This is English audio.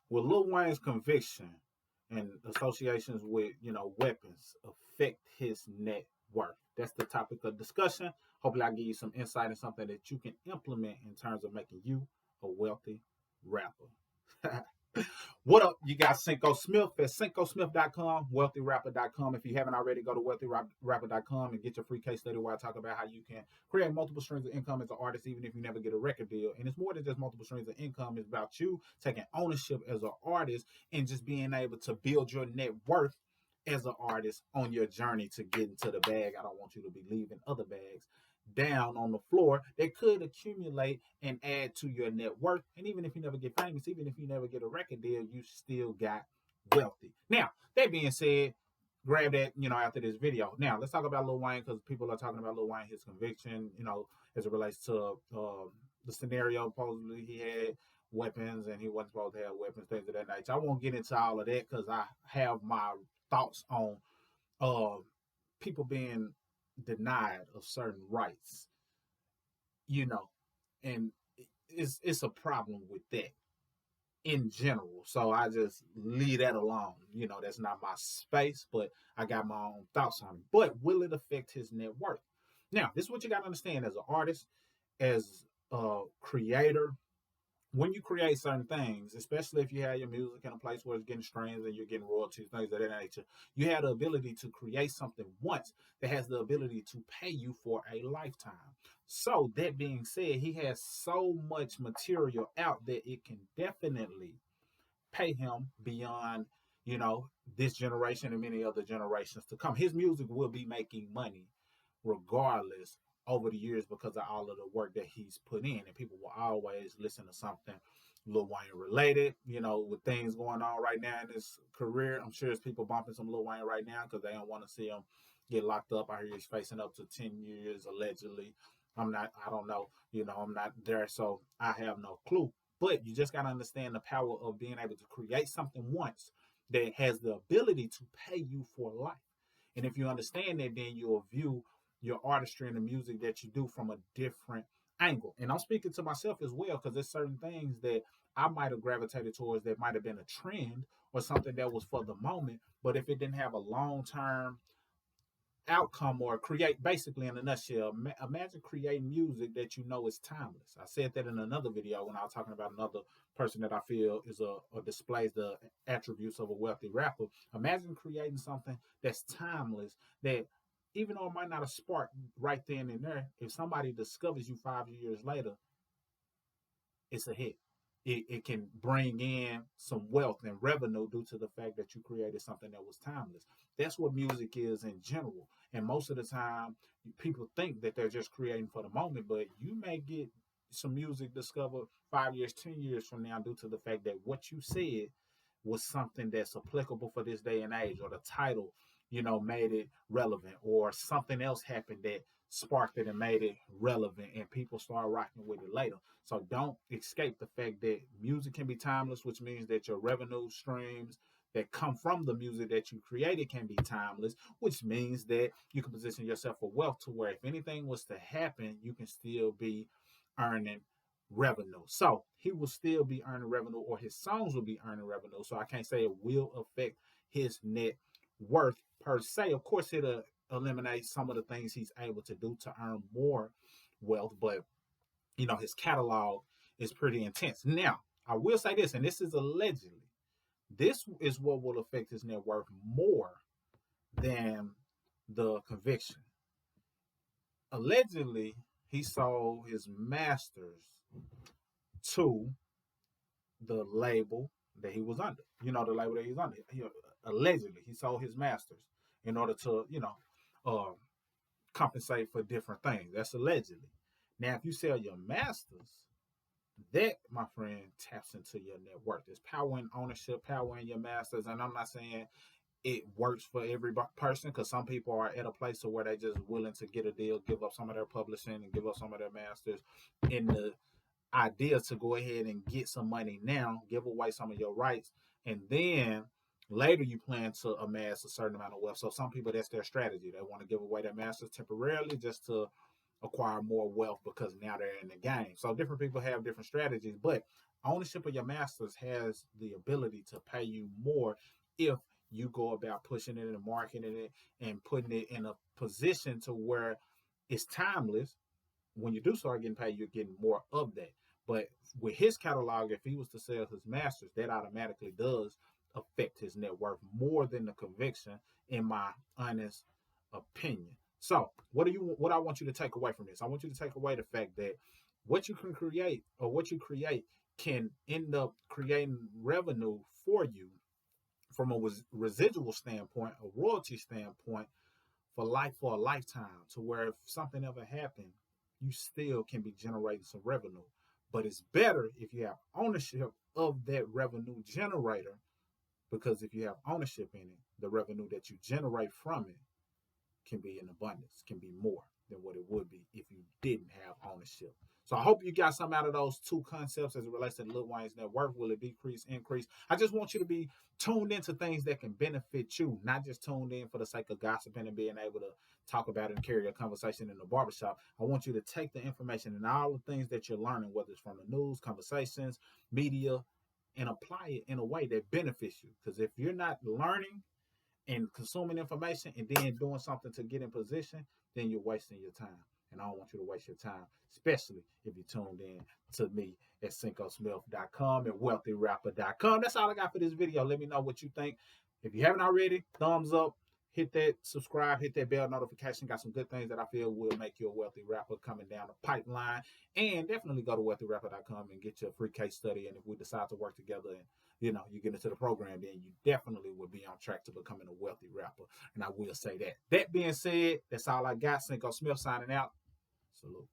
Will Lil Wayne's conviction and associations with weapons affect his net worth? That's the topic of discussion. Hopefully, I give you some insight and something that you can implement in terms of making you a wealthy rapper. What up? You got Cinco Smith at CincoSmith.com, WealthyRapper.com. If you haven't already, go to WealthyRapper.com and get your free case study where I talk about how you can create multiple streams of income as an artist, even if you never get a record deal. And it's more than just multiple streams of income. It's about you taking ownership as an artist and just being able to build your net worth as an artist on your journey to get into the bag. I don't want you to be leaving other bags down on the floor that could accumulate and add to your net worth. And even if you never get famous, even if you never get a record deal, you still got wealthy. Now, that being said, grab that, after this video. Now, let's talk about Lil Wayne because people are talking about Lil Wayne, his conviction, as it relates to the scenario. Supposedly he had weapons and he wasn't supposed to have weapons, things of that nature. I won't get into all of that because I have my thoughts on uh, people being denied of certain rights, you know, and it's a problem with that in general. So I just leave that alone. That's not my space, but I got my own thoughts on it. But will it affect his net worth? Now, this is what you got to understand as an artist, as a creator, when you create certain things, especially if you have your music in a place where it's getting streams and you're getting royalties, things of that nature, you have the ability to create something once that has the ability to pay you for a lifetime. So that being said, he has so much material out that it can definitely pay him beyond, you know, this generation and many other generations to come. His music will be making money regardless over the years because of all of the work that he's put in. And people will always listen to something Lil Wayne related, with things going on right now in his career. I'm sure there's people bumping some Lil Wayne right now because they don't want to see him get locked up. I hear he's facing up to 10 years allegedly. I don't know, I'm not there, so I have no clue. But you just got to understand the power of being able to create something once that has the ability to pay you for life. And if you understand that, then you'll view your artistry and the music that you do from a different angle. And I'm speaking to myself as well because there's certain things that I might have gravitated towards that might have been a trend or something that was for the moment. But if it didn't have a long term outcome or create, basically in a nutshell, imagine creating music that you know is timeless. I said that in another video when I was talking about another person that I feel is or displays the attributes of a wealthy rapper. Imagine creating something that's timeless, that even though it might not have sparked right then and there, if somebody discovers you 5 years later, it's a hit. It can bring in some wealth and revenue due to the fact that you created something that was timeless. That's what music is in general. And most of the time, people think that they're just creating for the moment, but you may get some music discovered 5 years, 10 years from now due to the fact that what you said was something that's applicable for this day and age, or the title, made it relevant, or something else happened that sparked it and made it relevant, and people start rocking with it later. So don't escape the fact that music can be timeless, which means that your revenue streams that come from the music that you created can be timeless, which means that you can position yourself for wealth to where if anything was to happen, you can still be earning revenue. So he will still be earning revenue, or his songs will be earning revenue. So I can't say it will affect his net worth per se. Of course, it'll eliminate some of the things he's able to do to earn more wealth, but his catalog is pretty intense. Now, I will say this, and this is allegedly, this is what will affect his net worth more than the conviction. Allegedly, he sold his masters to the label that he was under. The label that he's under. Allegedly, he sold his masters in order to, compensate for different things. That's allegedly. Now, if you sell your masters, that, my friend, taps into your net worth. There's power in ownership, power in your masters. And I'm not saying it works for every person, because some people are at a place where they're just willing to get a deal, give up some of their publishing and give up some of their masters in the idea to go ahead and get some money now, give away some of your rights, and then later you plan to amass a certain amount of wealth. So some people, that's their strategy. They want to give away their masters temporarily just to acquire more wealth because now they're in the game. So different people have different strategies, but ownership of your masters has the ability to pay you more if you go about pushing it and marketing it and putting it in a position to where it's timeless. When you do start getting paid, you're getting more of that. But with his catalog, if he was to sell his masters, that automatically does affect his net worth more than the conviction, in my honest opinion. So, what I want you to take away from this? I want you to take away the fact that what you can create or what you create can end up creating revenue for you from a residual standpoint, a royalty standpoint, for a lifetime, to where if something ever happened, you still can be generating some revenue. But it's better if you have ownership of that revenue generator, because if you have ownership in it, the revenue that you generate from it can be in abundance, can be more than what it would be if you didn't have ownership. So I hope you got something out of those two concepts as it relates to Lil Wayne's net worth. Will it decrease, increase? I just want you to be tuned into things that can benefit you, not just tuned in for the sake of gossiping and being able to talk about it and carry a conversation in the barbershop. I want you to take the information and all the things that you're learning, whether it's from the news, conversations, media, and apply it in a way that benefits you. Because if you're not learning and consuming information and then doing something to get in position, then you're wasting your time. And I don't want you to waste your time, especially if you tuned in to me at cincosmith.com and wealthyrapper.com. That's all I got for this video. Let me know what you think. If you haven't already, thumbs up, hit that subscribe, hit that bell notification. Got some good things that I feel will make you a wealthy rapper coming down the pipeline. And definitely go to wealthyrapper.com and get your free case study. And if we decide to work together and you get into the program, then you definitely will be on track to becoming a wealthy rapper. And I will say that. That being said, that's all I got. Cinco Smith signing out. Salute.